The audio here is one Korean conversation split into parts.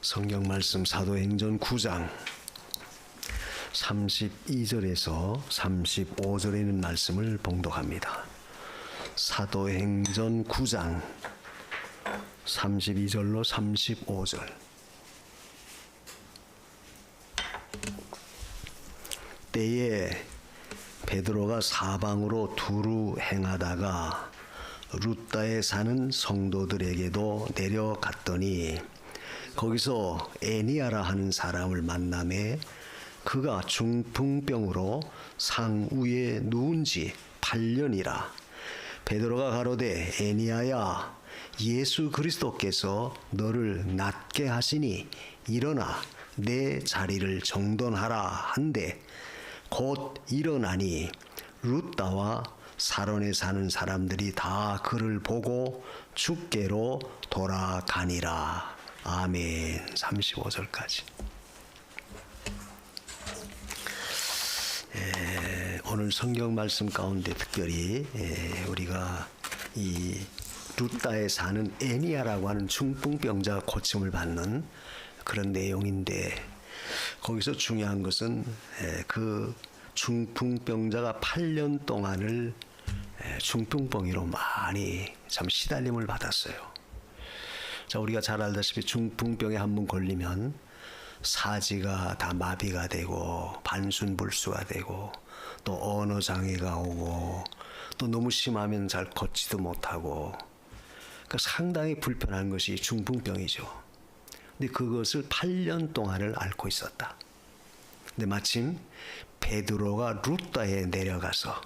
성경 말씀 사도행전 9장 32절에서 35절에 있는 말씀을 봉독합니다. 사도행전 9장 32절로 35절. 때에 베드로가 사방으로 두루 행하다가 루다에 사는 성도들에게도 내려갔더니 거기서 에니아라 하는 사람을 만나매 그가 중풍병으로 상우에 누운 지 8년이라. 베드로가 가로되 에니아야, 예수 그리스도께서 너를 낫게 하시니 일어나 내 자리를 정돈하라 한데 곧 일어나니 루다와 사론에 사는 사람들이 다 그를 보고 주께로 돌아가니라. 아멘. 35절까지. 오늘 성경 말씀 가운데 특별히 우리가 이 루다에 사는 에니아라고 하는 중풍병자가 고침을 받는 그런 내용인데, 거기서 중요한 것은 그 중풍병자가 8년 동안을 중풍병으로 많이 참 시달림을 받았어요. 자, 우리가 잘 알다시피 중풍병에 한번 걸리면 사지가 다 마비가 되고 반순불수가 되고 또 언어 장애가 오고 또 너무 심하면 잘 걷지도 못하고, 그러니까 상당히 불편한 것이 중풍병이죠. 근데 그것을 8년 동안을 앓고 있었다. 근데 마침 베드로가 루다에 내려가서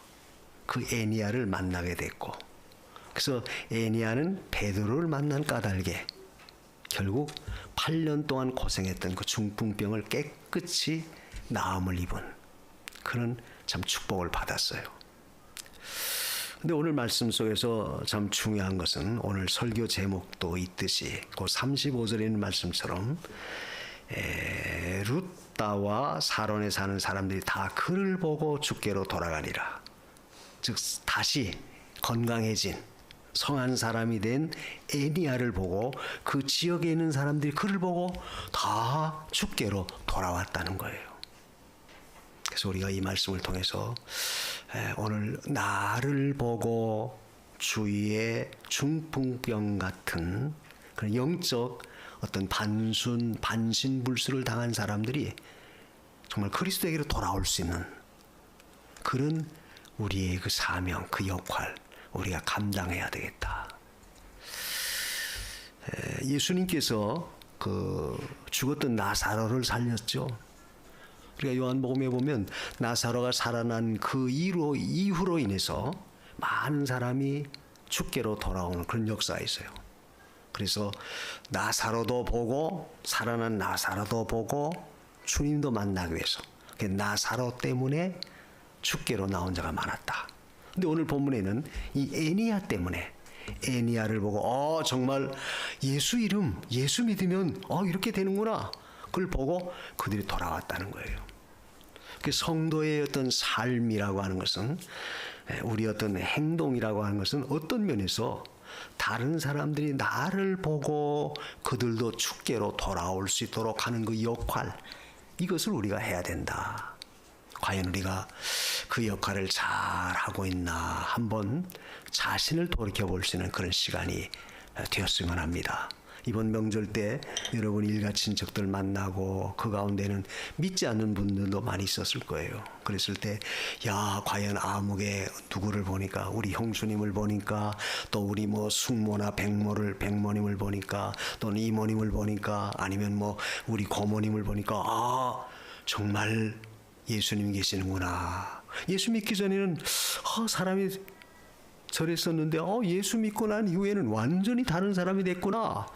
그 에니아를 만나게 됐고, 그래서 에니아는 베드로를 만난 까닭에 결국 8년 동안 고생했던 그 중풍병을 깨끗이 나음을 입은 그런 참 축복을 받았어요. 근데 오늘 말씀 속에서 참 중요한 것은 오늘 설교 제목도 있듯이 그 35절에 있는 말씀처럼 루다와 사론에 사는 사람들이 다 그를 보고 주께로 돌아가니라. 즉 다시 건강해진 성한 사람이 된 에니아를 보고 그 지역에 있는 사람들이 그를 보고 다 주께로 돌아왔다는 거예요. 그래서 우리가 이 말씀을 통해서 오늘 나를 보고 주위에 중풍병 같은 그런 영적 어떤 반신불수를 당한 사람들이 정말 그리스도에게로 돌아올 수 있는 그런 우리의 그 사명, 그 역할 우리가 감당해야 되겠다. 예수님께서 그 죽었던 나사로를 살렸죠. 우리가 요한복음에 보면 나사로가 살아난 그 이후로 인해서 많은 사람이 주께로 돌아오는 그런 역사가 있어요. 그래서 나사로도 보고 살아난 나사로도 보고 주님도 만나기 위해서 나사로 때문에 주께로 나온 자가 많았다. 근데 오늘 본문에는 이 에니아 때문에 에니아를 보고 정말 예수 이름, 예수 믿으면 이렇게 되는구나. 그걸 보고 그들이 돌아왔다는 거예요. 그 성도의 어떤 삶이라고 하는 것은, 우리 어떤 행동이라고 하는 것은 어떤 면에서 다른 사람들이 나를 보고 그들도 주께로 돌아올 수 있도록 하는 그 역할, 이것을 우리가 해야 된다. 과연 우리가 그 역할을 잘 하고 있나 한번 자신을 돌이켜볼 수 있는 그런 시간이 되었으면 합니다. 이번 명절 때 여러분 일가 친척들 만나고 그 가운데는 믿지 않는 분들도 많이 있었을 거예요. 그랬을 때 과연 아무개 누구를 보니까 우리 형수님을 보니까 또 우리 뭐 숙모나 백모님을 보니까 또는 이모님을 보니까 아니면 뭐 우리 고모님을 보니까 정말 예수님이 계시는구나. 예수 믿기 전에는 사람이 저랬었는데 예수 믿고 난 이후에는 완전히 다른 사람이 됐구나.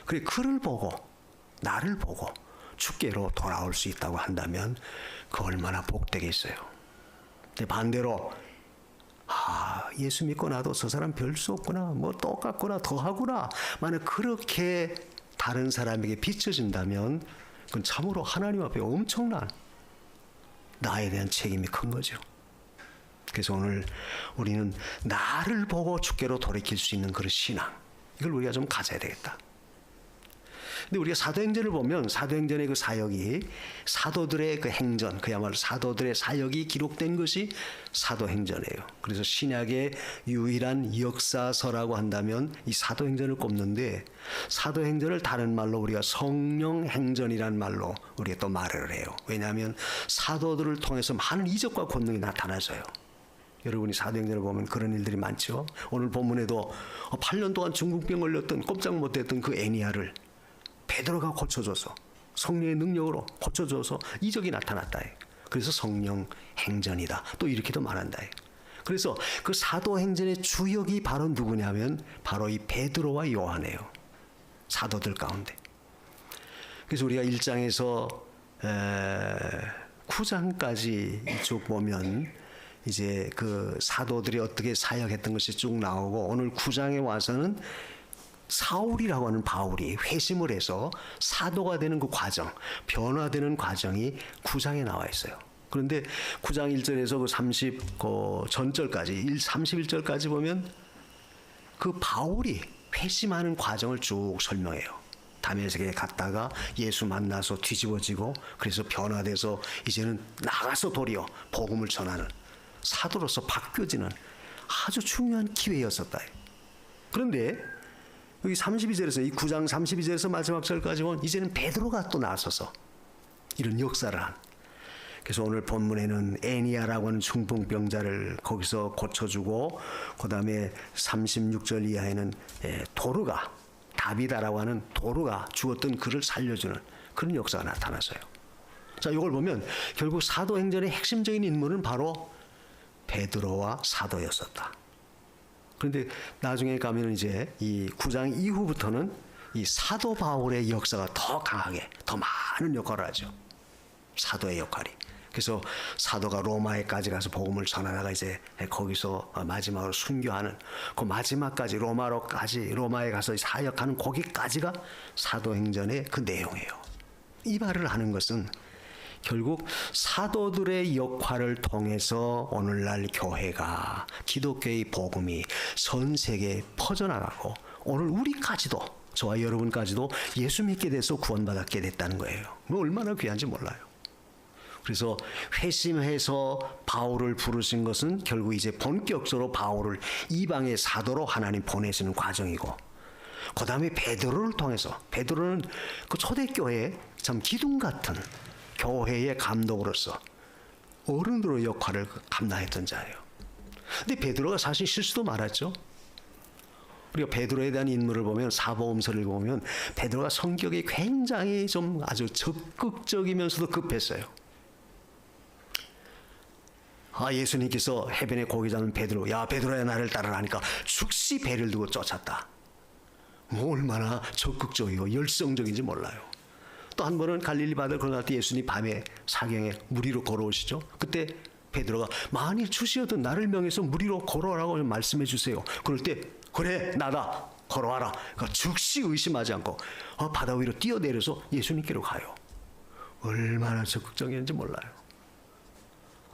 그래, 그를 보고 나를 보고 주께로 돌아올 수 있다고 한다면 그 얼마나 복되겠어요. 근데 반대로 예수 믿고 나도 저 사람 별 수 없구나, 뭐 똑같구나, 더하구나, 만약 그렇게 다른 사람에게 비춰진다면 그건 참으로 하나님 앞에 엄청난 나에 대한 책임이 큰 거죠. 그래서 오늘 우리는 나를 보고 주께로 돌이킬 수 있는 그런 신앙, 이걸 우리가 좀 가져야 되겠다. 근데 우리가 사도행전을 보면 사도행전의 그 사역이 사도들의 그 행전, 그야말로 사도들의 사역이 기록된 것이 사도행전이에요. 그래서 신약의 유일한 역사서라고 한다면 이 사도행전을 꼽는데, 사도행전을 다른 말로 우리가 성령행전이란 말로 우리가 또 말을 해요. 왜냐하면 사도들을 통해서 많은 이적과 권능이 나타나서요. 여러분이 사도행전을 보면 그런 일들이 많죠. 오늘 본문에도 8년 동안 중풍병 걸렸던 꼼짝 못했던 그 애니아를 베드로가 고쳐줘서, 성령의 능력으로 고쳐줘서 이적이 나타났다. 그래서 성령 행전이다. 또 이렇게도 말한다. 그래서 그 사도행전의 주역이 바로 누구냐면 바로 이 베드로와 요한이에요. 사도들 가운데. 그래서 우리가 1장에서 9장까지 쭉 보면 이제 그 사도들이 어떻게 사역했던 것이 쭉 나오고, 오늘 9장에 와서는 사울이라고 하는 바울이 회심을 해서 사도가 되는 그 과정, 변화되는 과정이 9장에 나와 있어요. 그런데 9장 1절에서 그 30 전절까지 31절까지 보면 그 바울이 회심하는 과정을 쭉 설명해요. 다메섹에 갔다가 예수 만나서 뒤집어지고, 그래서 변화돼서 이제는 나가서 도리어 복음을 전하는 사도로서 바뀌어지는 아주 중요한 기회였었다. 그런데 여기 32절에서 이 9장 32절에서 마지막 절까지 보면 이제는 베드로가 또 나서서 이런 역사를 한. 그래서 오늘 본문에는 애니아라고 하는 중풍병자를 거기서 고쳐주고, 그 다음에 36절 이하에는 도르가, 다비다라고 하는 도르가 죽었던 그를 살려주는 그런 역사가 나타나서요. 자, 이걸 보면 결국 사도행전의 핵심적인 인물은 바로 베드로와 사도였었다. 그런데 나중에 가면 이제 이 9장 이후부터는 이 사도 바울의 역사가 더 강하게, 더 많은 역할을 하죠. 사도의 역할이. 그래서 사도가 로마에까지 가서 복음을 전하다가 이제 거기서 마지막으로 순교하는 그 마지막까지 로마에 가서 사역하는 거기까지가 사도행전의 그 내용이에요. 이 말을 하는 것은 결국 사도들의 역할을 통해서 오늘날 교회가, 기독교의 복음이 전 세계에 퍼져나가고 오늘 우리까지도, 저와 여러분까지도 예수 믿게 돼서 구원받았게 됐다는 거예요. 얼마나 귀한지 몰라요. 그래서 회심해서 바울을 부르신 것은 결국 이제 본격적으로 바울을 이방의 사도로 하나님 보내시는 과정이고, 그 다음에 베드로를 통해서, 베드로는 그 초대교회의 참 기둥 같은 교회의 감독으로서 어른으로 역할을 감당했던 자예요. 근데 베드로가 사실 실수도 많았죠. 우리가 베드로에 대한 인물을 보면, 사복음서를 보면 베드로가 성격이 굉장히 좀 아주 적극적이면서도 급했어요. 예수님께서 해변에 고기 잡는 베드로, 야 베드로야 나를 따르라 하니까 즉시 배를 두고 쫓았다. 얼마나 적극적이고 열성적인지 몰라요. 또 한 번은 갈릴리 바다를 건널 때 예수님 밤에 사경에 물 위로 걸어오시죠. 그때 베드로가 만일 주시어도 나를 명해서 물 위로 걸어오라고 말씀해 주세요. 그럴 때 그래 나다 걸어와라. 그러니까 즉시 의심하지 않고 바다 위로 뛰어내려서 예수님께로 가요. 얼마나 적극적이었는지 몰라요.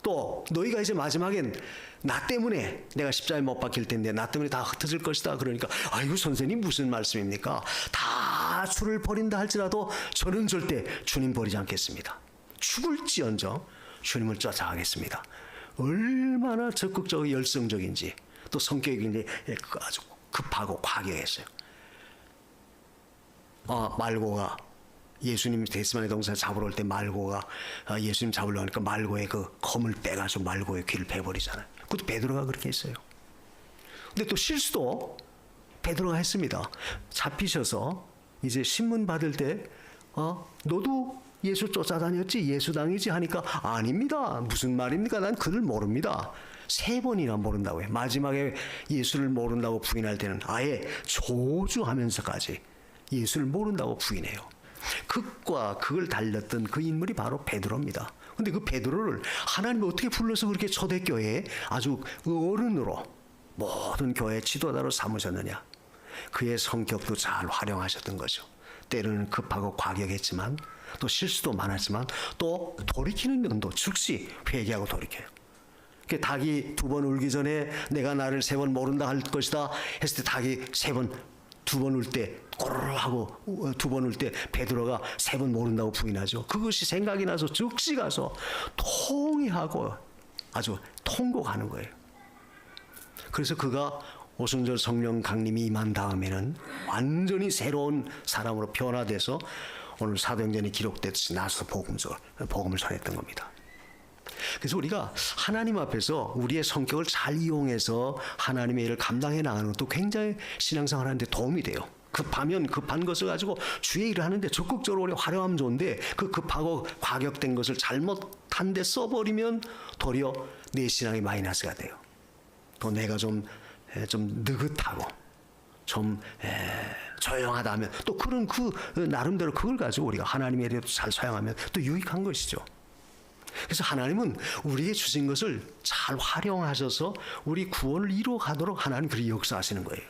또 너희가 이제 마지막엔 나 때문에 내가 십자가에 못 박힐 텐데 나 때문에 다 흩어질 것이다. 그러니까 아이고 선생님 무슨 말씀입니까? 다 주를 버린다 할지라도 저는 절대 주님 버리지 않겠습니다. 죽을지언정 주님을 쫓아가겠습니다. 얼마나 적극적이고 열성적인지, 또 성격이 아주 급하고 과격했어요. 말고가 예수님 데스마네 동산 잡으러 올 때 말고가 예수님 잡으려고 하니까 말고의 그 검을 빼가지고 말고의 귀를 베버리잖아요. 그것도 베드로가 그렇게 했어요. 근데 또 실수도 베드로가 했습니다. 잡히셔서 이제 신문 받을 때 너도 예수 쫓아다녔지? 예수당이지? 하니까 아닙니다. 무슨 말입니까? 난 그를 모릅니다. 3번이나 모른다고 해요. 마지막에 예수를 모른다고 부인할 때는 아예 조주하면서까지 예수를 모른다고 부인해요. 극과 극을 달렸던 그 인물이 바로 베드로입니다. 근데 그 베드로를 하나님이 어떻게 불러서 그렇게 초대교회에 아주 어른으로 모든 교회 지도자로 삼으셨느냐. 그의 성격도 잘 활용하셨던 거죠. 때로는 급하고 과격했지만, 또 실수도 많았지만, 또 돌이키는 면도 즉시 회개하고 돌이켜요. 닭이 2번 울기 전에 내가 나를 3번 모른다 할 것이다 했을 때 닭이 3번 두 번 울 때 꼬르르 하고 두 번 울 때 베드로가 세 번 모른다고 부인하죠. 그것이 생각이 나서 즉시 가서 통회하고 아주 통곡하는 거예요. 그래서 그가 오순절 성령 강림이 임한 다음에는 완전히 새로운 사람으로 변화돼서 오늘 사도행전에 기록됐듯이 나서 복음을 전했던 겁니다. 그래서 우리가 하나님 앞에서 우리의 성격을 잘 이용해서 하나님의 일을 감당해 나가는 것도 굉장히 신앙생활 하는데 도움이 돼요. 급하면 급한 것을 가지고 주의 일을 하는데 적극적으로 우리 활용하면 좋은데 그 급하고 과격된 것을 잘못한 데 써버리면 도리어 내 신앙이 마이너스가 돼요. 또 내가 좀 느긋하고 좀 조용하다면 또 그런 그 나름대로 그걸 가지고 우리가 하나님의 일을 잘 사용하면 또 유익한 것이죠. 그래서 하나님은 우리에게 주신 것을 잘 활용하셔서 우리 구원을 이루어가도록 하나님 그렇게 역사하시는 거예요.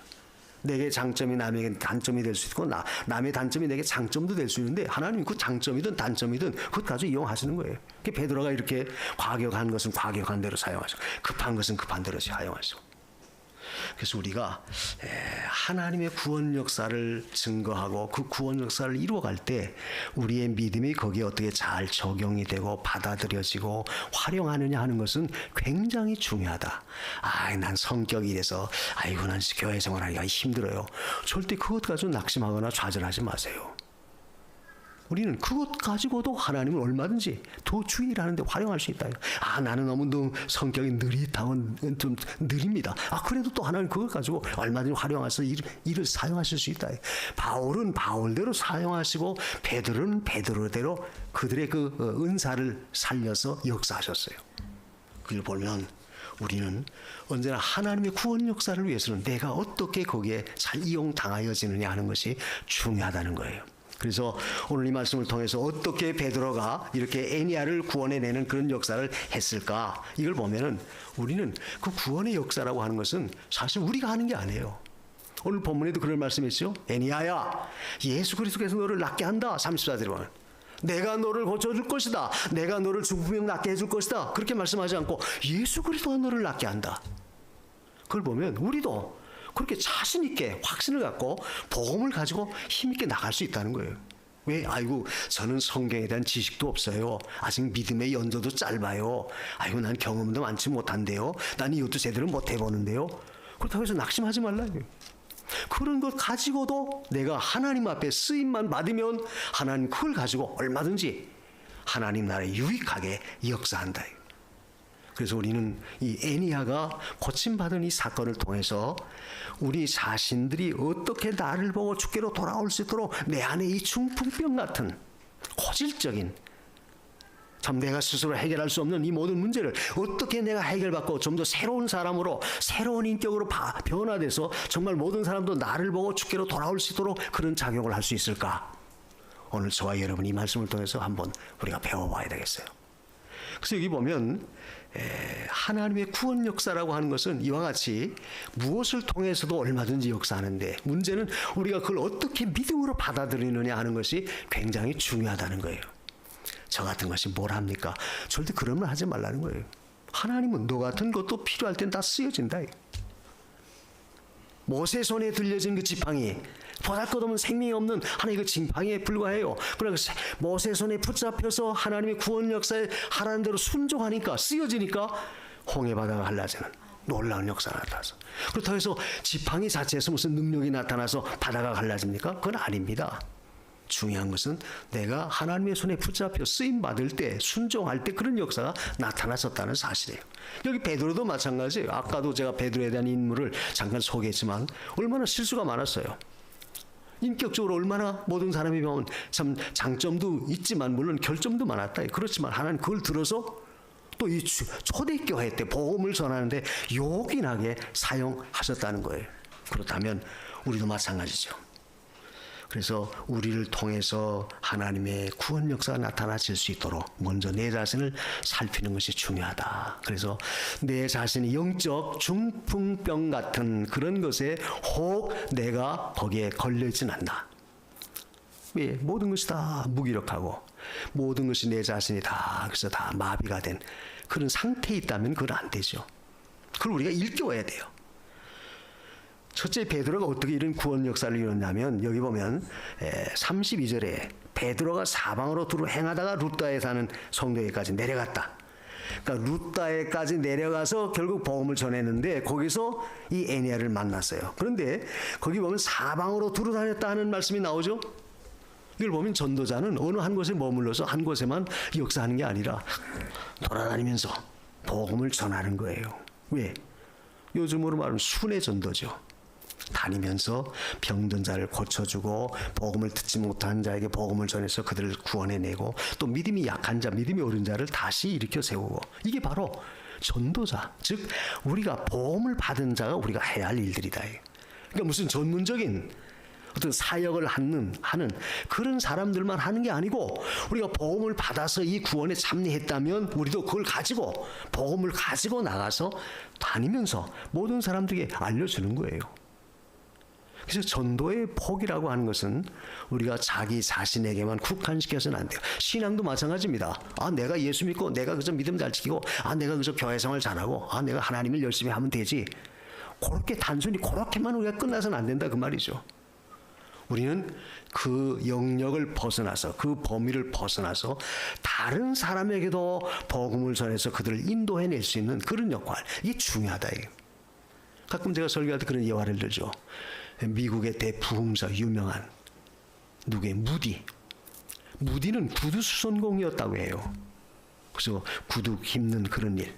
내게 장점이 남에게 단점이 될 수 있고 남의 단점이 내게 장점도 될 수 있는데 하나님이 그 장점이든 단점이든 그것 가지고 이용하시는 거예요. 베드로가 이렇게 과격한 것은 과격한 대로 사용하시고 급한 것은 급한 대로 사용하시고. 그래서 우리가 하나님의 구원 역사를 증거하고 그 구원 역사를 이루어갈 때 우리의 믿음이 거기에 어떻게 잘 적용이 되고 받아들여지고 활용하느냐 하는 것은 굉장히 중요하다. 난 성격이 이래서 난 교회 생활하기가 힘들어요. 절대 그것 가지고 낙심하거나 좌절하지 마세요. 우리는 그것 가지고도 하나님을 얼마든지 더 주의 일하는데 활용할 수 있다. 나는 너무 성격이 느릿하고 좀 느립니다. 그래도 또 하나님 그것 가지고 얼마든지 활용해서 일을 사용하실 수 있다. 바울은 바울대로 사용하시고 베드로는 베드로대로 그들의 그 은사를 살려서 역사하셨어요. 그걸 보면 우리는 언제나 하나님의 구원 역사를 위해서는 내가 어떻게 거기에 잘 이용당하여지느냐 하는 것이 중요하다는 거예요. 그래서 오늘 이 말씀을 통해서 어떻게 베드로가 이렇게 애니야를 구원해내는 그런 역사를 했을까? 이걸 보면은 우리는 그 구원의 역사라고 하는 것은 사실 우리가 하는 게 아니에요. 오늘 본문에도 그런 말씀이 있죠. 애니야야, 예수 그리스도께서 너를 낫게 한다. 34절에 보면 내가 너를 고쳐줄 것이다. 내가 너를 중풍병 낫게 해줄 것이다. 그렇게 말씀하지 않고 예수 그리스도가 너를 낫게 한다. 그걸 보면 우리도 그렇게 자신 있게 확신을 갖고 복음을 가지고 힘 있게 나갈 수 있다는 거예요. 왜? 저는 성경에 대한 지식도 없어요. 아직 믿음의 연조도 짧아요. 난 경험도 많지 못한데요. 난 이것도 제대로 못 해보는데요. 그렇다고 해서 낙심하지 말라요. 그런 것 가지고도 내가 하나님 앞에 쓰임만 받으면 하나님 그걸 가지고 얼마든지 하나님 나라에 유익하게 역사한다. 그래서 우리는 이 애니야가 고침받은 이 사건을 통해서 우리 자신들이 어떻게 나를 보고 주께로 돌아올 수 있도록 내 안에 이 중풍병 같은 고질적인 참 내가 스스로 해결할 수 없는 이 모든 문제를 어떻게 내가 해결받고 좀 더 새로운 사람으로 새로운 인격으로 변화돼서 정말 모든 사람도 나를 보고 주께로 돌아올 수 있도록 그런 작용을 할 수 있을까? 오늘 저와 여러분 이 말씀을 통해서 한번 우리가 배워봐야 되겠어요. 그래서 여기 보면 하나님의 구원 역사라고 하는 것은 이와 같이 무엇을 통해서도 얼마든지 역사하는데 문제는 우리가 그걸 어떻게 믿음으로 받아들이느냐 하는 것이 굉장히 중요하다는 거예요. 저 같은 것이 뭘 합니까? 절대 그런 말 하지 말라는 거예요. 하나님은 너 같은 것도 필요할 땐 다 쓰여진다. 모세 손에 들려진 그 지팡이 보잘것없는 생명이 없는 하나님의 그 지팡이에 불과해요. 그러나 모세 손에 붙잡혀서 하나님의 구원 역사에 하라는 대로 순종하니까 쓰여지니까 홍해 바다가 갈라지는 놀라운 역사가 나타나서 그렇다고 해서 지팡이 자체에서 무슨 능력이 나타나서 바다가 갈라집니까? 그건 아닙니다. 중요한 것은 내가 하나님의 손에 붙잡혀 쓰임 받을 때 순종할 때 그런 역사가 나타났었다는 사실이에요. 여기 베드로도 마찬가지예요. 아까도 제가 베드로에 대한 인물을 잠깐 소개했지만 얼마나 실수가 많았어요. 인격적으로 얼마나 모든 사람이 보면 참 장점도 있지만 물론 결점도 많았다. 그렇지만 하나님 그걸 들어서 또 이 초대교회 때 복음을 전하는데 요긴하게 사용하셨다는 거예요. 그렇다면 우리도 마찬가지죠. 그래서 우리를 통해서 하나님의 구원 역사가 나타나질 수 있도록 먼저 내 자신을 살피는 것이 중요하다. 그래서 내 자신이 영적 중풍병 같은 그런 것에 혹 내가 거기에 걸려있진 않나. 왜? 모든 것이 다 무기력하고 모든 것이 내 자신이 다 그래서 다 마비가 된 그런 상태에 있다면 그건 안 되죠. 그걸 우리가 일깨워야 돼요. 첫째 베드로가 어떻게 이런 구원 역사를 이뤘냐면 여기 보면 32절에 베드로가 사방으로 두루 행하다가 루다에 사는 성도에까지 내려갔다. 그러니까 루다에까지 내려가서 결국 복음을 전했는데 거기서 이 에니아를 만났어요. 그런데 거기 보면 사방으로 두루 다녔다 하는 말씀이 나오죠. 이걸 보면 전도자는 어느 한 곳에 머물러서 한 곳에만 역사하는 게 아니라 돌아다니면서 복음을 전하는 거예요. 왜? 요즘으로 말하면 순회 전도죠. 다니면서 병든 자를 고쳐주고 복음을 듣지 못한 자에게 복음을 전해서 그들을 구원해내고 또 믿음이 약한 자, 믿음이 어린 자를 다시 일으켜 세우고 이게 바로 전도자, 즉 우리가 복음을 받은 자가 우리가 해야 할 일들이다. 그러니까 무슨 전문적인 어떤 사역을 하는 그런 사람들만 하는 게 아니고 우리가 복음을 받아서 이 구원에 참여했다면 우리도 그걸 가지고 복음을 가지고 나가서 다니면서 모든 사람들에게 알려주는 거예요. 그래서 전도의 폭이라고 하는 것은 우리가 자기 자신에게만 국한시켜서는 안 돼요. 신앙도 마찬가지입니다. 내가 예수 믿고 내가 그저 믿음 잘 지키고 내가 그저 교회 생활 잘하고 내가 하나님을 열심히 하면 되지. 그렇게 단순히 그렇게만 우리가 끝나서는 안 된다 그 말이죠. 우리는 그 영역을 벗어나서 그 범위를 벗어나서 다른 사람에게도 복음을 전해서 그들을 인도해낼 수 있는 그런 역할, 이게 중요하다. 가끔 제가 설교할 때 그런 예화를 들죠. 미국의 대부흥사 유명한 누구의 무디는 구두 수선공이었다고 해요. 그래서 구두 깁는 그런 일.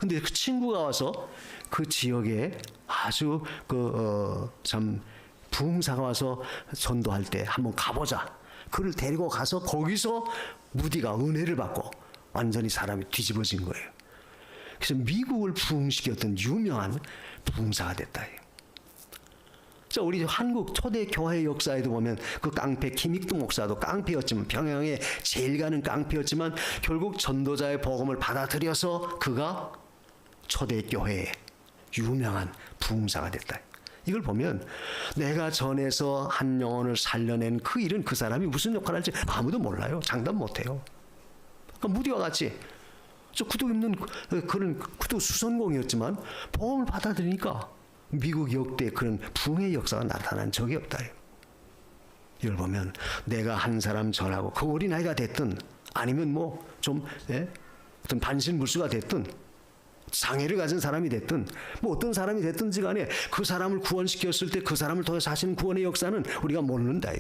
근데 그 친구가 와서 그 지역에 아주 참 부흥사가 와서 전도할 때 한번 가보자. 그를 데리고 가서 거기서 무디가 은혜를 받고 완전히 사람이 뒤집어진 거예요. 그래서 미국을 부흥시켰던 유명한 부흥사가 됐다. 자, 우리 한국 초대 교회 역사에도 보면 그 깡패 김익두 목사도 깡패였지만 평양에 제일 가는 깡패였지만 결국 전도자의 복음을 받아들여서 그가 초대 교회의 유명한 부흥사가 됐다. 이걸 보면 내가 전해서 한 영혼을 살려낸 그 일은 그 사람이 무슨 역할을 할지 아무도 몰라요. 장담 못해요. 그러니까 무디와 같이 저 구두 입는 그런 구두 수선공이었지만 복음을 받아들이니까 미국 역대 그런 부흥의 역사가 나타난 적이 없다. 이걸 보면 내가 한 사람 전하고 그 어린아이가 됐든 아니면 뭐 좀 어떤 반신불수가 됐든 장애를 가진 사람이 됐든 뭐 어떤 사람이 됐든지 간에 그 사람을 구원시켰을 때 그 사람을 통해서 하시는 구원의 역사는 우리가 모른다.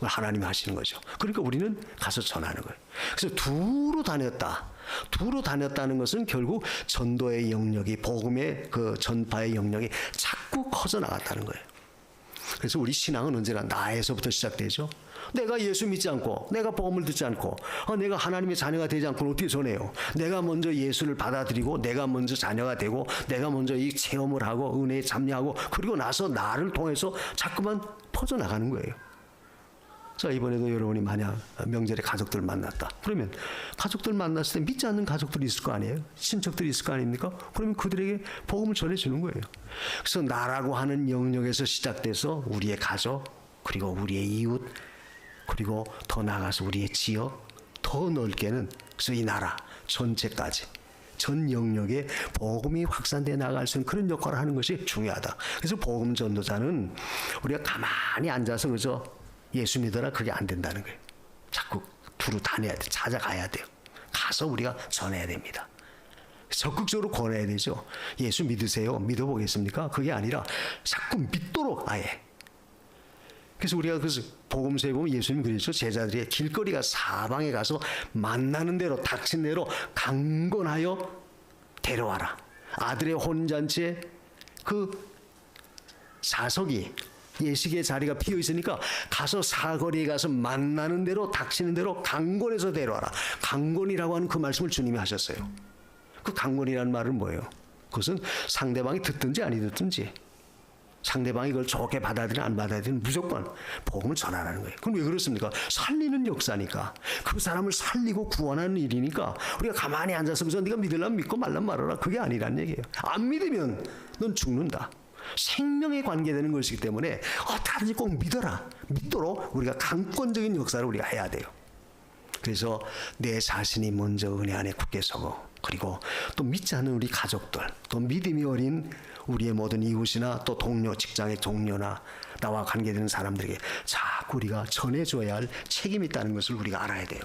하나님이 하시는 거죠. 그러니까 우리는 가서 전하는 거예요. 그래서 두루 다녔다는 것은 결국 전도의 영역이 복음의 그 전파의 영역이 자꾸 커져 나갔다는 거예요. 그래서 우리 신앙은 언제나 나에서부터 시작되죠. 내가 예수 믿지 않고 내가 복음을 듣지 않고 내가 하나님의 자녀가 되지 않고는 어떻게 전해요? 내가 먼저 예수를 받아들이고 내가 먼저 자녀가 되고 내가 먼저 이 체험을 하고 은혜에 참여하고 그리고 나서 나를 통해서 자꾸만 퍼져나가는 거예요. 자, 이번에도 여러분이 만약 명절에 가족들 만났다. 그러면 가족들 만났을 때 믿지 않는 가족들이 있을 거 아니에요? 친척들이 있을 거 아닙니까? 그러면 그들에게 복음을 전해주는 거예요. 그래서 나라고 하는 영역에서 시작돼서 우리의 가족, 그리고 우리의 이웃, 그리고 더 나아가서 우리의 지역, 더 넓게는 그래서 이 나라 전체까지 전 영역에 복음이 확산되어 나갈 수 있는 그런 역할을 하는 것이 중요하다. 그래서 복음 전도자는 우리가 가만히 앉아서 그저 예수 믿어라 그게 안 된다는 거예요. 자꾸 두루 다녀야 돼. 찾아가야 돼요. 가서 우리가 전해야 됩니다. 적극적으로 권해야 되죠. 예수 믿으세요. 믿어보겠습니까? 그게 아니라 자꾸 믿도록 아예. 그래서 우리가 그래서 복음서에 보면 예수님 그랬죠. 제자들이 길거리가 사방에 가서 만나는 대로 닥친 대로 강권하여 데려와라. 아들의 혼잔치에 그 좌석이 예식의 자리가 비어 있으니까 가서 사거리에 가서 만나는 대로 닥치는 대로 강권해서 데려와라. 강권이라고 하는 그 말씀을 주님이 하셨어요. 그 강권이라는 말은 뭐예요? 그것은 상대방이 듣든지 아니 듣든지 상대방이 그걸 좋게 받아들이든 안 받아들이든 무조건 복음을 전하라는 거예요. 그럼 왜 그렇습니까? 살리는 역사니까. 그 사람을 살리고 구원하는 일이니까 우리가 가만히 앉아서 그래서 네가 믿으려면 믿고 말란 말아라. 그게 아니란 얘기예요. 안 믿으면 넌 죽는다. 생명에 관계되는 것이기 때문에 어떡하든지 꼭 믿어라. 믿도록 우리가 강권적인 역사를 우리가 해야 돼요. 그래서 내 자신이 먼저 은혜 안에 굳게 서고 그리고 또 믿지 않는 우리 가족들 또 믿음이 어린 우리의 모든 이웃이나 또 동료, 직장의 동료나 나와 관계되는 사람들에게 자꾸 우리가 전해줘야 할 책임이 있다는 것을 우리가 알아야 돼요.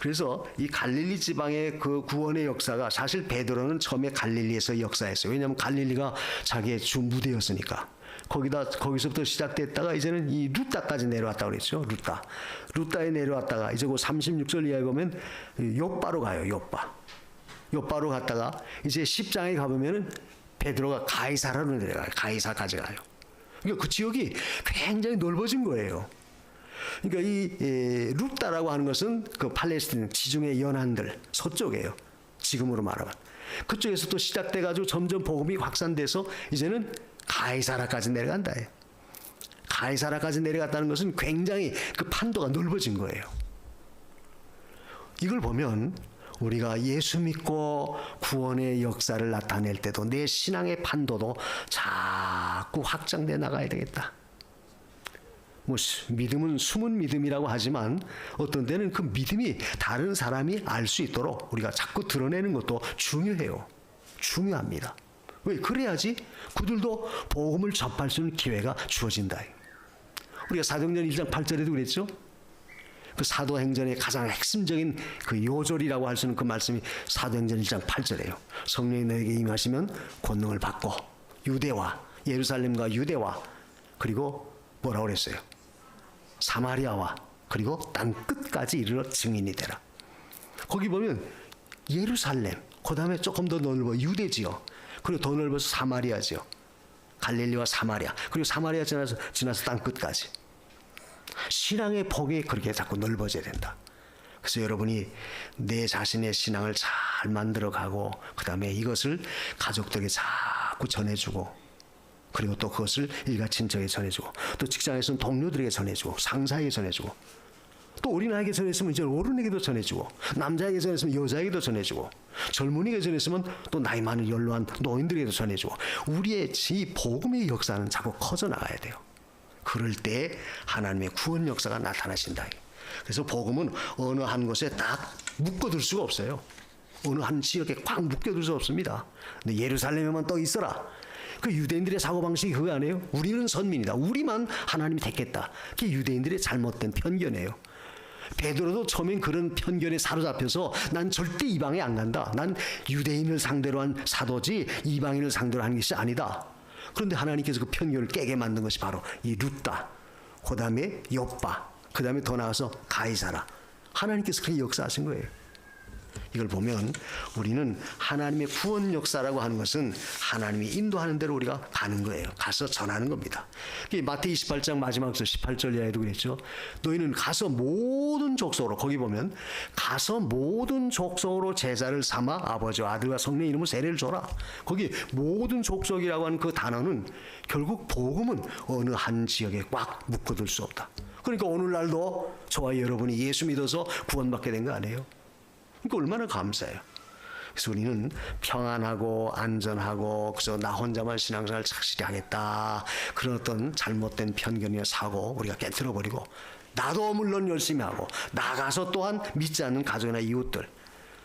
그래서 이 갈릴리 지방의 그 구원의 역사가 사실 베드로는 처음에 갈릴리에서 역사했어요. 왜냐하면 갈릴리가 자기의 주 무대였으니까. 거기서부터 시작됐다가 이제는 이 루따까지 내려왔다고 그랬죠. 루따에 내려왔다가 이제 그 36절 이하에 보면 요빠로 가요. 요빠로 갔다가 이제 10장에 가보면은 베드로가 가이사라로 내려가요. 가이사까지 가요. 그러니까 그 지역이 굉장히 넓어진 거예요. 그러니까 이 루따라고 하는 것은 그 팔레스틴 지중해 연안들 서쪽이에요. 지금으로 말하면 그쪽에서 또 시작돼 가지고 점점 복음이 확산돼서 이제는 가이사라까지 내려간다. 가이사라까지 내려갔다는 것은 굉장히 그 판도가 넓어진 거예요. 이걸 보면 우리가 예수 믿고 구원의 역사를 나타낼 때도 내 신앙의 판도도 자꾸 확장돼 나가야 되겠다. 뭐 믿음은 숨은 믿음이라고 하지만 어떤 때는 그 믿음이 다른 사람이 알 수 있도록 우리가 자꾸 드러내는 것도 중요해요. 중요합니다. 왜? 그래야지 그들도 복음을 접할 수 있는 기회가 주어진다. 우리가 사도행전 1장 8절에도 그랬죠. 그 사도행전의 가장 핵심적인 그 요절이라고 할 수 있는 그 말씀이 사도행전 1장 8절이에요. 성령이 너에게 임하시면 권능을 받고 유대와 예루살렘과 유대와 그리고 뭐라고 그랬어요? 사마리아와 그리고 땅 끝까지 이르러 증인이 되라. 거기 보면 예루살렘, 그 다음에 조금 더 넓어 유대지요. 그리고 더 넓어서 사마리아지요. 갈릴리와 사마리아, 그리고 사마리아 지나서 땅 끝까지. 신앙의 폭이 그렇게 자꾸 넓어져야 된다. 그래서 여러분이 내 자신의 신앙을 잘 만들어가고 그 다음에 이것을 가족들에게 자꾸 전해주고 그리고 또 그것을 일가 친척에게 전해주고 또 직장에서는 동료들에게 전해주고 상사에게 전해주고 또 어린아이에게 전했으면 이제 어른에게도 전해주고 남자에게 전했으면 여자에게도 전해주고 젊은이에게 전했으면 또 나이 많은 연로한 노인들에게도 전해주고 우리의 이 복음의 역사는 자꾸 커져나가야 돼요. 그럴 때 하나님의 구원 역사가 나타나신다. 그래서 복음은 어느 한 곳에 딱 묶어둘 수가 없어요. 어느 한 지역에 꽉 묶여둘 수 없습니다. 근데 예루살렘에만 떠 있어라. 그 유대인들의 사고방식이 그거 아니에요? 우리는 선민이다. 우리만 하나님이 택했다. 그게 유대인들의 잘못된 편견이에요. 베드로도 처음엔 그런 편견에 사로잡혀서 난 절대 이방에 안 간다. 난 유대인을 상대로 한 사도지 이방인을 상대로 하는 것이 아니다. 그런데 하나님께서 그 편견을 깨게 만든 것이 바로 이 루따, 그 다음에 요빠, 그 다음에 더 나아가서 가이사라. 하나님께서 그렇게 역사하신 거예요. 이걸 보면 우리는 하나님의 구원 역사라고 하는 것은 하나님이 인도하는 대로 우리가 가는 거예요. 가서 전하는 겁니다. 마태 28장 마지막 절 18절 이하에도 그랬죠. 너희는 가서 모든 족속으로, 거기 보면 가서 모든 족속으로 제자를 삼아 아버지와 아들과 성령의 이름으로 세례를 줘라. 거기 모든 족속이라고 하는 그 단어는 결국 복음은 어느 한 지역에 꽉 묶어둘 수 없다. 그러니까 오늘날도 저와 여러분이 예수 믿어서 구원받게 된 거 아니에요? 그러니까 얼마나 감사해요. 그래서 우리는 평안하고 안전하고 그래서 나 혼자만 신앙생활 착실히 하겠다. 그런 어떤 잘못된 편견이나 사고 우리가 깨트려버리고 나도 물론 열심히 하고 나가서 또한 믿지 않는 가족이나 이웃들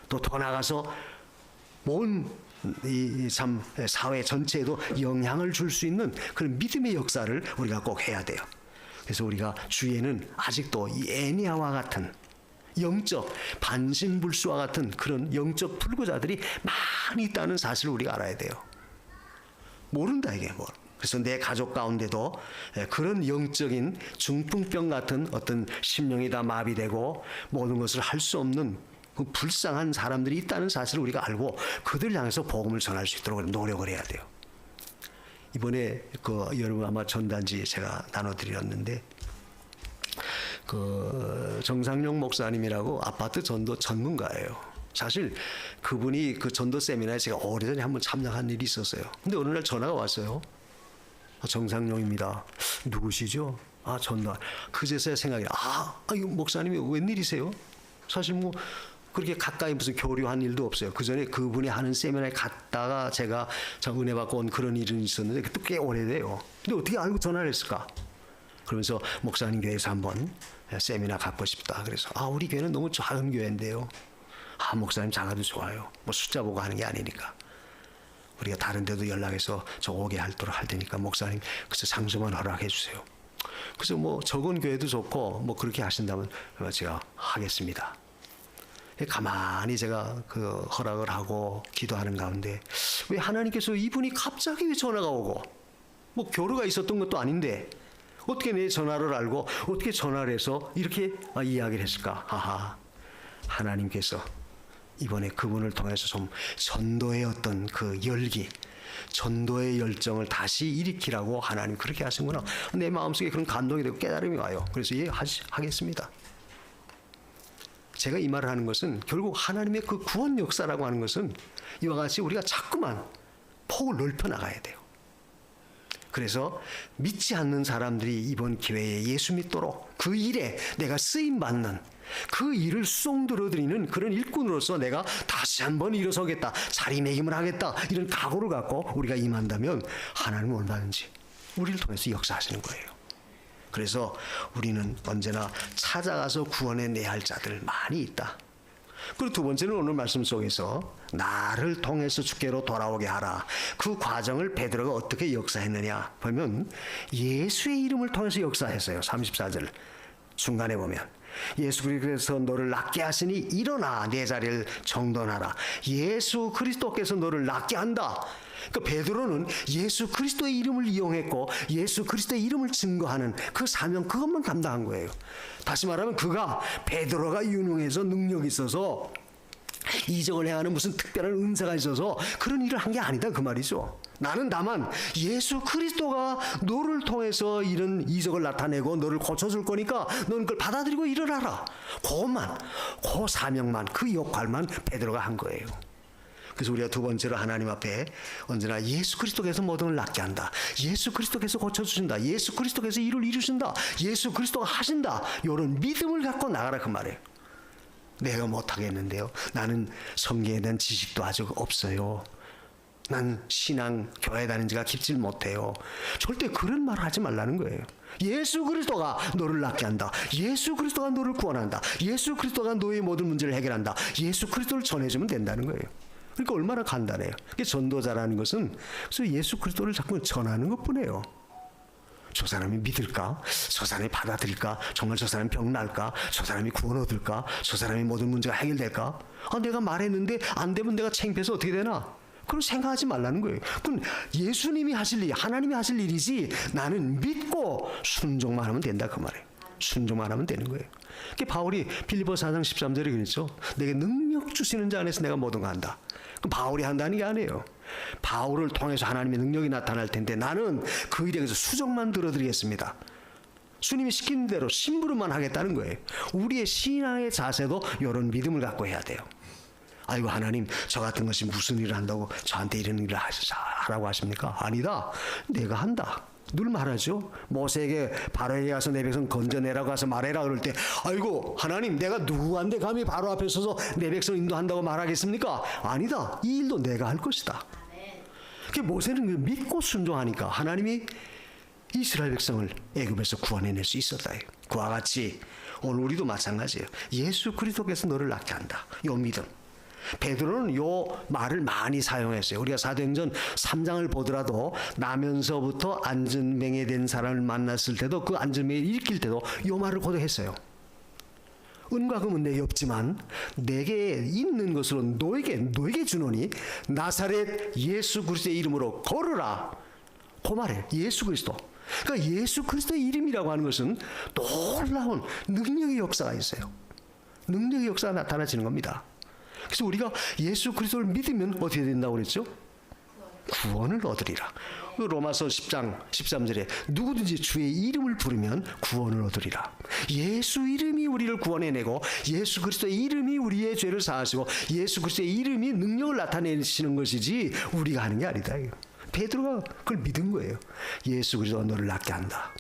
또 더 나가서 온 이 참 사회 전체에도 영향을 줄 수 있는 그런 믿음의 역사를 우리가 꼭 해야 돼요. 그래서 우리가 주위에는 아직도 이 애니아와 같은 영적 반신불수와 같은 그런 영적 불구자들이 많이 있다는 사실을 우리가 알아야 돼요. 모른다 이게 뭐. 그래서 내 가족 가운데도 그런 영적인 중풍병 같은 어떤 심령이 다 마비되고 모든 것을 할 수 없는 그 불쌍한 사람들이 있다는 사실을 우리가 알고 그들 향해서 복음을 전할 수 있도록 노력을 해야 돼요. 이번에 그 여러분 아마 전단지 제가 나눠드렸는데 그 정상용 목사님이라고 아파트 전도 전문가예요. 사실 그분이 그 전도 세미나에 제가 오래전에 한번 참여한 일이 있었어요. 근데 어느 날 전화가 왔어요. 정상용입니다. 누구시죠? 전도. 그제서야 생각이 이거 목사님이 웬일이세요? 사실 뭐 그렇게 가까이 무슨 교류한 일도 없어요. 그 전에 그분이 하는 세미나에 갔다가 제가 은혜 받고 온 그런 일은 있었는데 그것도 꽤 오래돼요. 근데 어떻게 알고 전화를 했을까? 그러면서 목사님 교회에서 한번 세미나 갖고 싶다. 그래서 우리 교회는 너무 작은 교회인데요. 목사님 작아도 좋아요. 뭐 숫자 보고 하는 게 아니니까. 우리가 다른 데도 연락해서 저 오게 하도록 할 테니까 목사님 그래서 장소만 허락해 주세요. 그래서 뭐 적은 교회도 좋고 뭐 그렇게 하신다면 제가 하겠습니다. 가만히 제가 그 허락을 하고 기도하는 가운데 왜 하나님께서 이분이 갑자기 왜 전화가 오고 뭐 교류가 있었던 것도 아닌데 어떻게 내 전화를 알고 어떻게 전화를 해서 이렇게 이야기를 했을까? 하하, 하나님께서 이번에 그분을 통해서 좀 전도의 어떤 그 열기, 전도의 열정을 다시 일으키라고 하나님 그렇게 하시는구나. 내 마음속에 그런 감동이 되고 깨달음이 와요. 그래서 하겠습니다. 제가 이 말을 하는 것은 결국 하나님의 그 구원 역사라고 하는 것은 이와 같이 우리가 자꾸만 폭을 넓혀 나가야 돼요. 그래서 믿지 않는 사람들이 이번 기회에 예수 믿도록 그 일에 내가 쓰임 받는 그 일을 수송들어드리는 그런 일꾼으로서 내가 다시 한번 일어서겠다, 자리매김을 하겠다, 이런 각오를 갖고 우리가 임한다면 하나님은 얼마든지 우리를 통해서 역사하시는 거예요. 그래서 우리는 언제나 찾아가서 구원해 내야 할 자들 많이 있다. 그리고 두 번째는 오늘 말씀 속에서 나를 통해서 주께로 돌아오게 하라. 그 과정을 베드로가 어떻게 역사했느냐 보면 예수의 이름을 통해서 역사했어요. 34절 중간에 보면 예수 그리스도께서 너를 낫게 하시니 일어나 내 자리를 정돈하라. 예수 그리스도께서 너를 낫게 한다. 그러니까 베드로는 예수 그리스도의 이름을 이용했고 예수 그리스도의 이름을 증거하는 그 사명 그것만 감당한 거예요. 다시 말하면 그가 베드로가 유능해서 능력이 있어서 이적을 행하는 무슨 특별한 은사가 있어서 그런 일을 한 게 아니다 그 말이죠. 나는 다만 예수 그리스도가 너를 통해서 이런 이적을 나타내고 너를 고쳐줄 거니까 너는 그걸 받아들이고 일어나라. 그것만, 그 사명만, 그 역할만 베드로가 한 거예요. 그래서 우리가 두 번째로 하나님 앞에 언제나 예수 그리스도께서 모든 걸 낫게 한다. 예수 그리스도께서 고쳐주신다. 예수 그리스도께서 일을 이루신다. 예수 그리스도가 하신다. 이런 믿음을 갖고 나가라 그 말이에요. 내가 못하겠는데요. 나는 성경에 대한 지식도 아직 없어요. 난 신앙 교회 다닌 지가 깊질 못해요. 절대 그런 말 하지 말라는 거예요. 예수 그리스도가 너를 낫게 한다. 예수 그리스도가 너를 구원한다. 예수 그리스도가 너의 모든 문제를 해결한다. 예수 그리스도를 전해주면 된다는 거예요. 그러니까 얼마나 간단해요. 전도자라는 것은 그래서 예수 그리스도를 자꾸 전하는 것뿐이에요. 저 사람이 믿을까? 저 사람이 받아들일까? 정말 저 사람이 병 날까? 저 사람이 구원 얻을까? 저 사람이 모든 문제가 해결될까? 내가 말했는데 안 되면 내가 창피해서 어떻게 되나? 그걸 생각하지 말라는 거예요. 그건 예수님이 하실 일, 하나님이 하실 일이지 나는 믿고 순종만 하면 된다 그 말이에요. 순종만 하면 되는 거예요. 바울이 빌립보서 4장 13절에 그랬죠. 내게 능력 주시는 자 안에서 내가 모든 거 한다. 그럼 바울이 한다는 게 아니에요. 바울을 통해서 하나님의 능력이 나타날 텐데 나는 그 일에 대해서 수정만 들어드리겠습니다. 주님이 시키는 대로 심부름만 하겠다는 거예요. 우리의 신앙의 자세도 이런 믿음을 갖고 해야 돼요. 아이고 하나님 저 같은 것이 무슨 일을 한다고 저한테 이런 일을 하라고 하십니까? 아니다. 내가 한다. 늘 말하죠. 모세에게 바로에게 가서 내 백성 건져내라고 해서 말해라 그럴 때 아이고 하나님 내가 누구한테 감히 바로 앞에 서서 내 백성 인도한다고 말하겠습니까? 아니다. 이 일도 내가 할 것이다. 모세는 믿고 순종하니까 하나님이 이스라엘 백성을 애굽에서 구원해낼 수 있었다. 그와 같이 오늘 우리도 마찬가지예요. 예수 그리스도께서 너를 낫게 한다. 요 믿음. 베드로는 요 말을 많이 사용했어요. 우리가 사도행전 3장을 보더라도 나면서부터 안전병에 된 사람을 만났을 때도 그 안전병을 일으킬 때도 요 말을 고백했어요. 은과 금은 내게 없지만 내게 있는 것으로 너에게 주노니 나사렛 예수 그리스도의 이름으로 걸으라. 그 말이에요. 예수 그리스도. 그러니까 예수 그리스도의 이름이라고 하는 것은 놀라운 능력의 역사가 있어요. 능력의 역사가 나타나지는 겁니다. 그래서 우리가 예수 그리스도를 믿으면 어떻게 된다고 그랬죠? 구원을 얻으리라. 로마서 10장 13절에 누구든지 주의 이름을 부르면 구원을 얻으리라. 예수 이름이 우리를 구원해내고 예수 그리스도의 이름이 우리의 죄를 사하시고 예수 그리스도의 이름이 능력을 나타내시는 것이지 우리가 하는 게 아니다. 베드로가 그걸 믿은 거예요. 예수 그리스도가 너를 낫게 한다.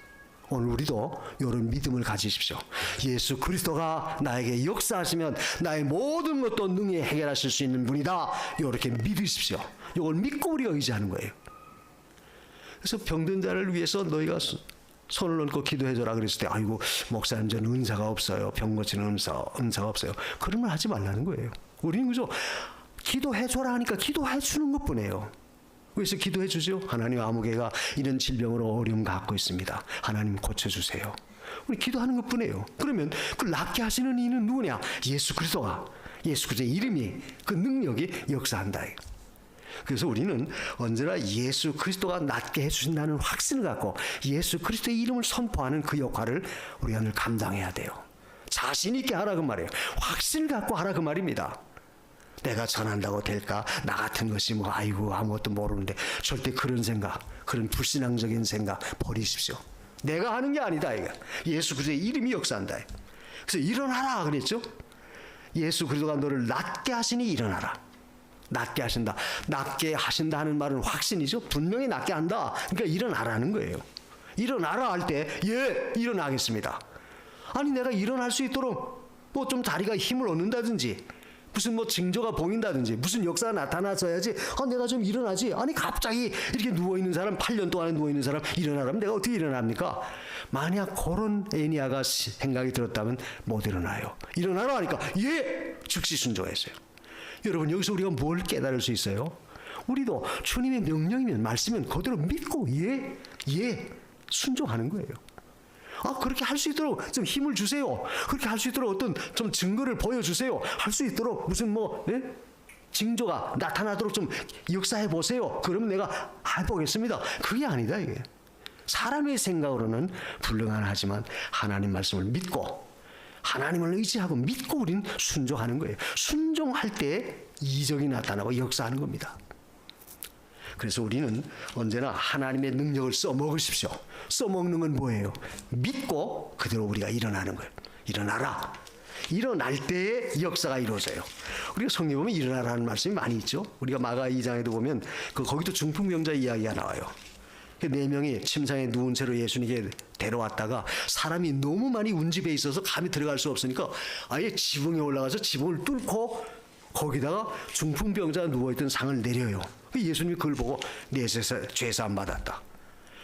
오늘 우리도 이런 믿음을 가지십시오. 예수 그리스도가 나에게 역사하시면 나의 모든 것도 능히 해결하실 수 있는 분이다. 이렇게 믿으십시오. 이걸 믿고 우리가 의지하는 거예요. 그래서 병든 자를 위해서 너희가 손을 얹고 기도해줘라 그랬을 때 아이고 목사님 저는 은사가 없어요. 병 고치는 은사가 없어요. 그런 말 하지 말라는 거예요. 우리는 그죠? 기도해줘라 하니까 기도해주는 것뿐이에요. 그래서 기도해 주죠. 하나님, 아무개가 이런 질병으로 어려움 갖고 있습니다. 하나님 고쳐주세요. 우리 기도하는 것뿐이에요. 그러면 그 낫게 하시는 이는 누구냐? 예수 그리스도가, 예수 그리스도의 이름이, 그 능력이 역사한다. 그래서 우리는 언제나 예수 그리스도가 낫게 해주신다는 확신을 갖고 예수 그리스도의 이름을 선포하는 그 역할을 우리가 늘 감당해야 돼요. 자신 있게 하라 그 말이에요. 확신을 갖고 하라 그 말입니다. 내가 전한다고 될까? 나 같은 것이 뭐 아이고 아무것도 모르는데, 절대 그런 생각, 그런 불신앙적인 생각 버리십시오. 내가 하는 게 아니다 이거. 예수 그리스도의 이름이 역사한다. 그래서 일어나라 그랬죠. 예수 그리스도가 너를 낫게 하시니 일어나라. 낫게 하신다. 낫게 하신다 하는 말은 확신이죠. 분명히 낫게 한다. 그러니까 일어나라는 거예요. 일어나라 할 때 예, 일어나겠습니다. 아니 내가 일어날 수 있도록 뭐 좀 다리가 힘을 얻는다든지, 무슨 뭐 징조가 보인다든지, 무슨 역사가 나타나서야지 내가 좀 일어나지. 아니 갑자기 이렇게 누워있는 사람, 8년 동안에 누워있는 사람 일어나라면 내가 어떻게 일어납니까? 만약 그런 애니아가 생각이 들었다면 못 일어나요. 일어나라 하니까 예! 즉시 순종했어요. 여러분, 여기서 우리가 뭘 깨달을 수 있어요? 우리도 주님의 명령이면, 말씀이면 그대로 믿고 예 순종하는 거예요. 그렇게 할 수 있도록 좀 힘을 주세요. 그렇게 할 수 있도록 어떤 좀 증거를 보여주세요. 할 수 있도록 무슨 징조가 나타나도록 좀 역사해 보세요. 그러면 내가 해보겠습니다. 그게 아니다 이게. 사람의 생각으로는 불가능하지만 하나님 말씀을 믿고 하나님을 의지하고 믿고 우리는 순종하는 거예요. 순종할 때 이적이 나타나고 역사하는 겁니다. 그래서 우리는 언제나 하나님의 능력을 써먹으십시오. 써먹는 건 뭐예요? 믿고 그대로 우리가 일어나는 거예요. 일어나라. 일어날 때의 역사가 이루어져요. 우리가 성경에 보면 일어나라는 말씀이 많이 있죠. 우리가 마가 2장에도 보면 거기도 중풍병자 이야기가 나와요. 4명이 침상에 누운 채로 예수님께 데려왔다가 사람이 너무 많이 운집에 있어서 감히 들어갈 수 없으니까 아예 지붕에 올라가서 지붕을 뚫고 거기다가 중풍병자가 누워있던 상을 내려요. 예수님이 그걸 보고 내 죄사함 받았다.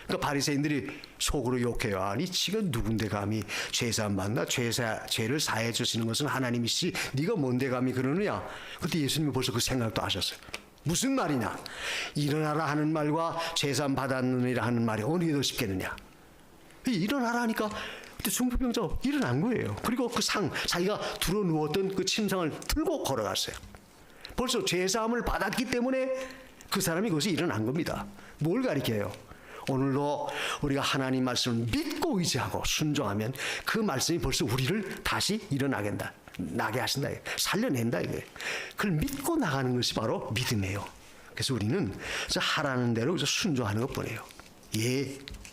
그러니까 바리새인들이 속으로 욕해요. 아니 지가 누군데 감히 죄사함 받나? 죄를 사해 주시는 것은 하나님이시, 네가 뭔데 감히 그러느냐? 그때 예수님이 벌써 그 생각도 하셨어요. 무슨 말이냐? 일어나라 하는 말과 죄사함 받았느니라 하는 말이 어느 게 더 쉽겠느냐? 일어나라 하니까 그때 중풍병자가 일어난 거예요. 그리고 그 상, 자기가 들어 누웠던 그 침상을 들고 걸어갔어요. 벌써 죄사함을 받았기 때문에 그 사람이 거기서 일어난 겁니다. 뭘 가리켜요? 오늘도 우리가 하나님 말씀을 믿고 의지하고 순종하면 그 말씀이 벌써 우리를 다시 나게 하신다. 살려낸다. 그걸 믿고 나가는 것이 바로 믿음이에요. 그래서 우리는 하라는 대로 순종하는 것뿐이에요.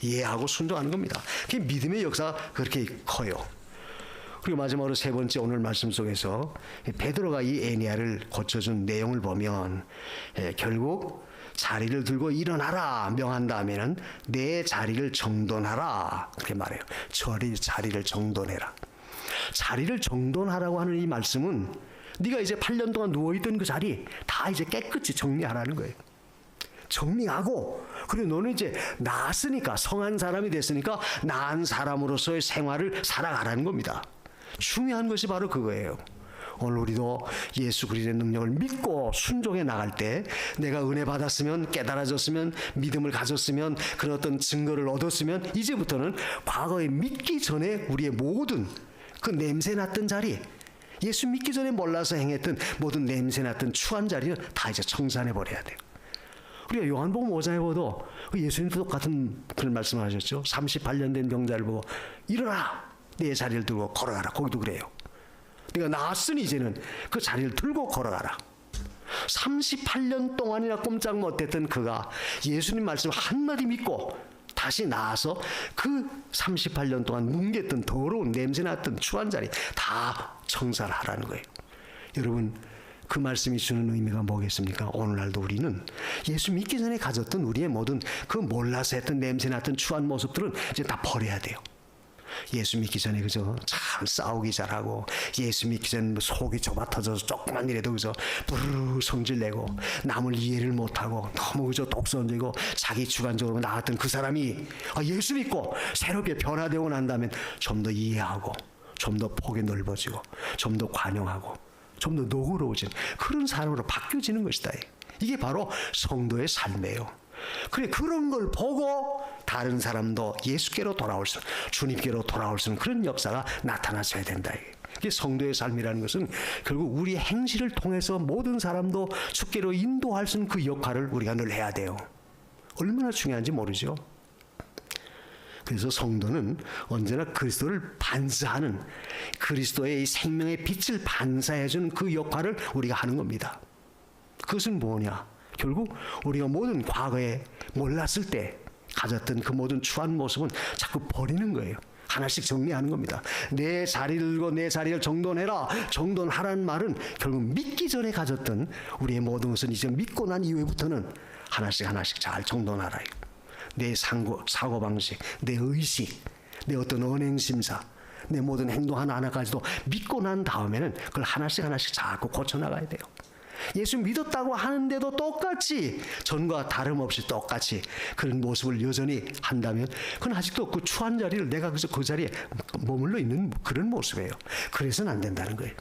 예하고 순종하는 겁니다. 그게 믿음의 역사가 그렇게 커요. 그리고 마지막으로 세 번째 오늘 말씀 속에서 베드로가 이 애니아를 고쳐준 내용을 보면 결국 자리를 들고 일어나라 명한 다음에는 내 자리를 정돈하라 그렇게 말해요. 자리를 정돈해라. 자리를 정돈하라고 하는 이 말씀은 네가 이제 8년 동안 누워있던 그 자리 다 이제 깨끗이 정리하라는 거예요. 정리하고, 그리고 너는 이제 나았으니까, 성한 사람이 됐으니까 나은 사람으로서의 생활을 살아가라는 겁니다. 중요한 것이 바로 그거예요. 오늘 우리도 예수 그리스도의 능력을 믿고 순종해 나갈 때 내가 은혜 받았으면, 깨달아졌으면, 믿음을 가졌으면, 그런 어떤 증거를 얻었으면 이제부터는 과거에 믿기 전에 우리의 모든 그 냄새 났던 자리, 예수 믿기 전에 몰라서 행했던 모든 냄새 났던 추한 자리는 다 이제 청산해 버려야 돼요. 우리가 요한복음 5장에 보도 예수님도 똑같은 그런 말씀을 하셨죠. 38년 된 병자를 보고 일어나 내 자리를 들고 걸어가라. 거기도 그래요. 네가 나았으니 이제는 그 자리를 들고 걸어가라. 38년 동안이나 꼼짝 못했던 그가 예수님 말씀 한마디 믿고 다시 나아서 그 38년 동안 뭉갰던 더러운 냄새났던 추한 자리 다 청산하라는 거예요. 여러분, 그 말씀이 주는 의미가 뭐겠습니까? 오늘날도 우리는 예수 믿기 전에 가졌던 우리의 모든 그 몰라서 했던 냄새났던 추한 모습들은 이제 다 버려야 돼요. 예수 믿기 전에 그저 참 싸우기 잘하고, 예수 믿기 전에 뭐 속이 좁아 터져서 조금만 이래도 그저 부르르 성질내고 남을 이해를 못하고 너무 그저 독선적이고 자기 주관적으로 나갔던 그 사람이 예수 믿고 새롭게 변화되고 난 다음에 좀 더 이해하고, 좀 더 폭이 넓어지고, 좀 더 관용하고, 좀 더 너그러워진 그런 사람으로 바뀌어지는 것이다. 이게 바로 성도의 삶이에요. 그래, 그런 걸 보고 다른 사람도 예수께로 돌아올 수, 주님께로 돌아올 수 있는 그런 역사가 나타나셔야 된다. 이게 성도의 삶이라는 것은 결국 우리 행실을 통해서 모든 사람도 주께로 인도할 수 있는 그 역할을 우리가 늘 해야 돼요. 얼마나 중요한지 모르죠. 그래서 성도는 언제나 그리스도를 반사하는, 그리스도의 생명의 빛을 반사해주는 그 역할을 우리가 하는 겁니다. 그것은 뭐냐? 결국 우리가 모든 과거에 몰랐을 때 가졌던 그 모든 추한 모습은 자꾸 버리는 거예요. 하나씩 정리하는 겁니다. 내 자리를 들고 내 자리를 정돈해라. 정돈하라는 말은 결국 믿기 전에 가졌던 우리의 모든 것은 이제 믿고 난 이후부터는 하나씩 잘 정돈하라. 내 사고방식, 내 의식, 내 어떤 언행심사, 내 모든 행동 하나하나까지도 믿고 난 다음에는 그걸 하나씩 자꾸 고쳐나가야 돼요. 예수 믿었다고 하는데도 똑같이 전과 다름없이 똑같이 그런 모습을 여전히 한다면 그건 아직도 그 추한 자리를 내가 그 자리에 머물러 있는 그런 모습이에요. 그래서는 안 된다는 거예요.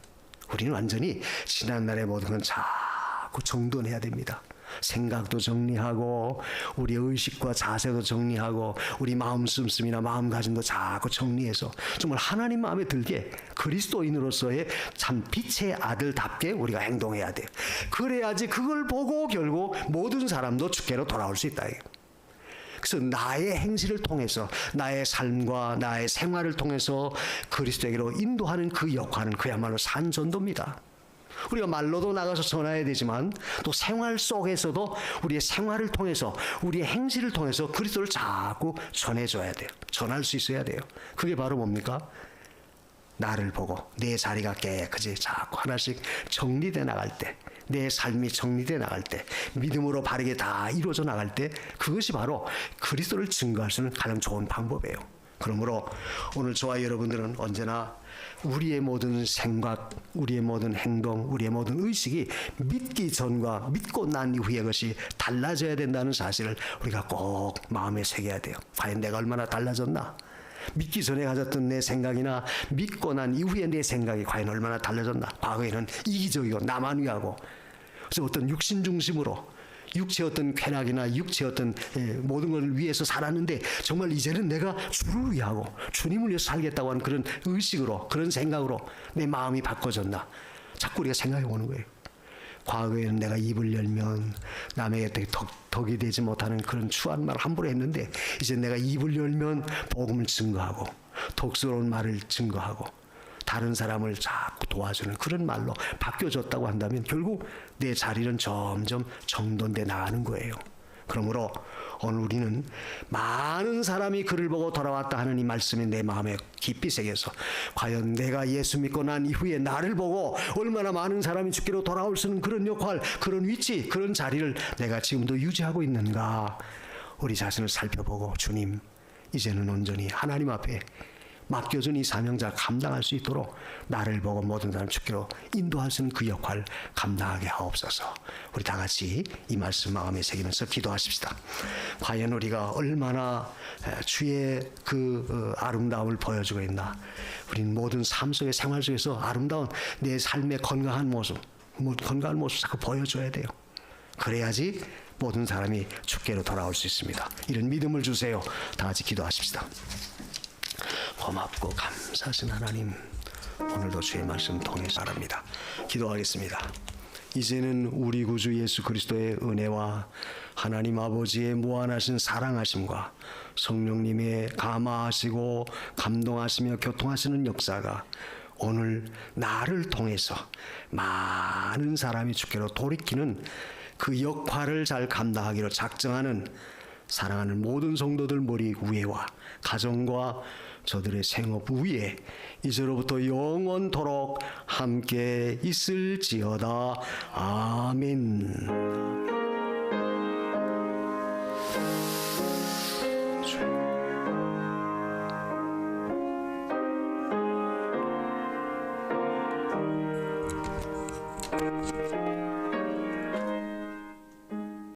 우리는 완전히 지난날의 모든 건 자꾸 정돈해야 됩니다. 생각도 정리하고 우리 의식과 자세도 정리하고 우리 마음 씀씀이나 마음가짐도 자꾸 정리해서 정말 하나님 마음에 들게 그리스도인으로서의 참 빛의 아들답게 우리가 행동해야 돼요. 그래야지 그걸 보고 결국 모든 사람도 주께로 돌아올 수 있다. 그래서 나의 행실을 통해서 나의 삶과 나의 생활을 통해서 그리스도에게로 인도하는 그 역할은 그야말로 산전도입니다. 우리가 말로도 나가서 전해야 되지만 또 생활 속에서도 우리의 생활을 통해서 우리의 행실을 통해서 그리스도를 자꾸 전해줘야 돼요. 전할 수 있어야 돼요. 그게 바로 뭡니까? 나를 보고 내 자리가 깨끗이 자꾸 하나씩 정리돼 나갈 때, 내 삶이 정리돼 나갈 때, 믿음으로 바르게 다 이루어져 나갈 때, 그것이 바로 그리스도를 증거할 수 있는 가장 좋은 방법이에요. 그러므로 오늘 저와 여러분들은 언제나 우리의 모든 생각, 우리의 모든 행동, 우리의 모든 의식이 믿기 전과 믿고 난 이후의 것이 달라져야 된다는 사실을 우리가 꼭 마음에 새겨야 돼요. 과연 내가 얼마나 달라졌나? 믿기 전에 가졌던 내 생각이나 믿고 난 이후의 내 생각이 과연 얼마나 달라졌나? 과거에는 이기적이고 나만 위하고 그래서 어떤 육신 중심으로 육체의 어떤 쾌락이나 육체의 어떤 모든 걸 위해서 살았는데 정말 이제는 내가 주를 위하고 주님을 위해서 살겠다고 하는 그런 의식으로, 그런 생각으로 내 마음이 바꿔졌나? 자꾸 우리가 생각해 보는 거예요. 과거에는 내가 입을 열면 남에게 덕이 되지 못하는 그런 추한 말을 함부로 했는데 이제 내가 입을 열면 복음을 증거하고 독스러운 말을 증거하고 다른 사람을 자꾸 도와주는 그런 말로 바뀌어졌다고 한다면 결국 내 자리는 점점 정돈돼 나가는 거예요. 그러므로 오늘 우리는 많은 사람이 그를 보고 돌아왔다 하는 이 말씀이 내 마음에 깊이 새겨서 과연 내가 예수 믿고 난 이후에 나를 보고 얼마나 많은 사람이 주께로 돌아올 수 있는 그런 역할, 그런 위치, 그런 자리를 내가 지금도 유지하고 있는가? 우리 자신을 살펴보고 주님, 이제는 온전히 하나님 앞에 맡겨준 이 사명자 감당할 수 있도록 나를 보고 모든 사람 주께로 인도할 수 있는 그 역할 감당하게 하옵소서. 우리 다 같이 이 말씀 마음에 새기면서 기도하십시다. 과연 우리가 얼마나 주의 그 아름다움을 보여주고 있나? 우리는 모든 삶 속의 생활 속에서 아름다운 내 삶의 건강한 모습 자꾸 보여줘야 돼요. 그래야지 모든 사람이 주께로 돌아올 수 있습니다. 이런 믿음을 주세요. 다 같이 기도하십시다. 고맙고 감사하신 하나님, 오늘도 주의 말씀 통해서 바랍니다. 기도하겠습니다. 이제는 우리 구주 예수 그리스도의 은혜와 하나님 아버지의 무한하신 사랑하심과 성령님의 감화하시고 감동하시며 교통하시는 역사가 오늘 나를 통해서 많은 사람이 주께로 돌이키는 그 역할을 잘 감당하기로 작정하는 사랑하는 모든 성도들 머리 위에와 가정과 저들의 생업 위에 이제로부터 영원토록 함께 있을지어다. 아멘.